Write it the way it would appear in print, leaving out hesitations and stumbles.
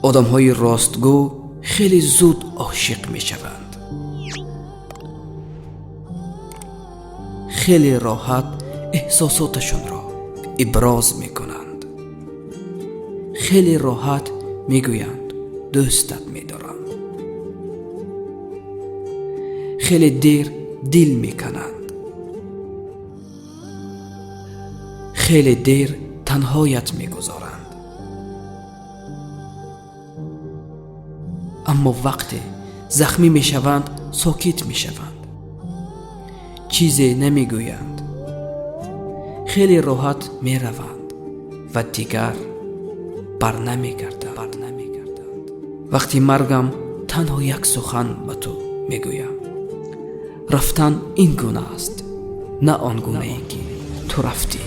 آدم‌های راستگو خیلی زود عاشق می‌شوند. خیلی راحت احساساتشون را ابراز می‌کنند. خیلی راحت می‌گویند دوستت می‌دارم. خیلی دیر دل می‌کنند. خیلی دیر تنهایت می‌گذارند. اما وقتی زخمی میشوند ساکت میشوند، چیزی نمیگویند، خیلی راحت میروند و دیگر بر نمیگردند. وقتی مرگم تنها یک سخن به تو میگویم: رفتن این گونه است، نه آن گونه ای که تو رفتی.